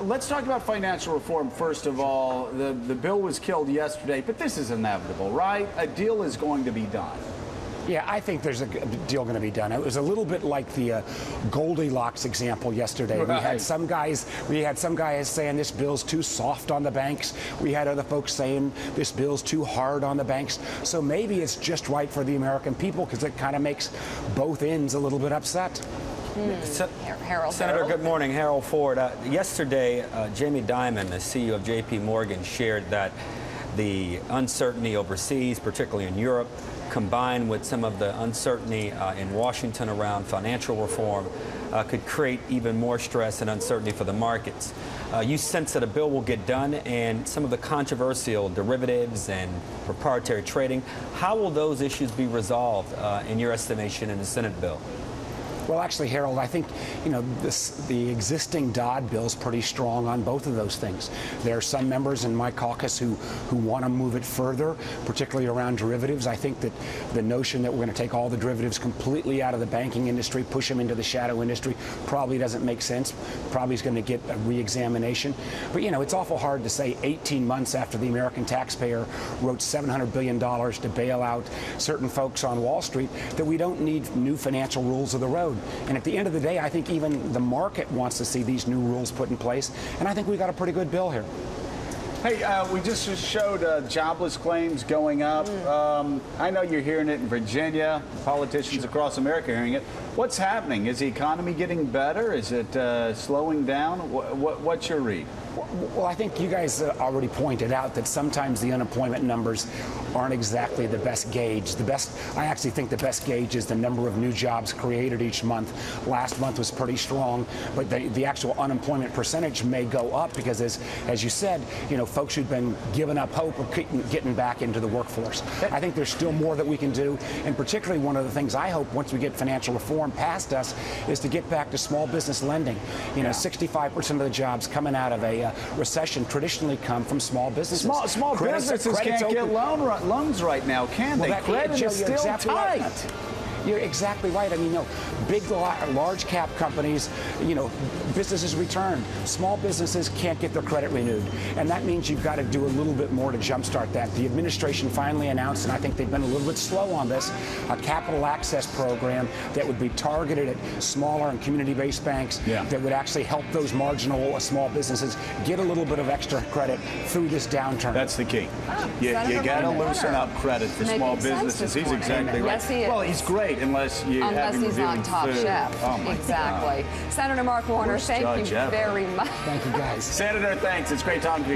Let's talk about financial reform first of all. The bill was killed yesterday, but this is inevitable, right? A deal is going to be done. Yeah, I think there's a deal going to be done. It was a little bit like the Goldilocks example yesterday. Right. We had some guys saying this bill's too soft on the banks. We had other folks saying this bill's too hard on the banks. So maybe it's just right for the American people because it kind of makes both ends a little bit upset. Senator, good morning. Harold Ford. Yesterday, Jamie Dimon, the CEO of J.P. Morgan, shared that the uncertainty overseas, particularly in Europe, combined with some of the uncertainty in Washington around financial reform, could create even more stress and uncertainty for the markets. You sense that a bill will get done, and some of the controversial derivatives and proprietary trading, how will those issues be resolved in your estimation in the Senate bill? Well, actually, Harold, I think, the existing Dodd bill is pretty strong on both of those things. There are some members in my caucus who want to move it further, particularly around derivatives. I think that the notion that we're going to take all the derivatives completely out of the banking industry, push them into the shadow industry, probably doesn't make sense. Probably is going to get a re-examination. But, it's awful hard to say 18 months after the American taxpayer wrote $700 billion to bail out certain folks on Wall Street that we don't need new financial rules of the road. And at the end of the day, I think even the market wants to see these new rules put in place. And I think we got a pretty good bill here. Hey, we just showed jobless claims going up. I know you're hearing it in Virginia. Politicians across America are hearing it. What's happening? Is the economy getting better? Is it slowing down? What's your read? Well, I think you guys already pointed out that sometimes the unemployment numbers aren't exactly the best gauge. I actually think the best gauge is the number of new jobs created each month. Last month was pretty strong, but the actual unemployment percentage may go up because, as you said, folks who've been giving up hope are getting back into the workforce. I think there's still more that we can do, and particularly one of the things I hope once we get financial reform past us is to get back to small business lending. 65% of the jobs coming out of a recession traditionally come from small businesses. Small businesses can't get loans right now, can they? Credit is still tight. Right. You're exactly right. Big, large cap companies, businesses return. Small businesses can't get their credit renewed. And that means you've got to do a little bit more to jumpstart that. The administration finally announced, and I think they've been a little bit slow on this, a capital access program that would be targeted at smaller and community-based banks that would actually help those marginal small businesses get a little bit of extra credit through this downturn. That's the key. You got to loosen up credit for small businesses. He's exactly right. Yes, he is. Well, he's great unless he's not Top Chef. Oh exactly. God. Senator Mark Warner, thank you very much. Thank you, guys. Senator, thanks. It's great talking to you.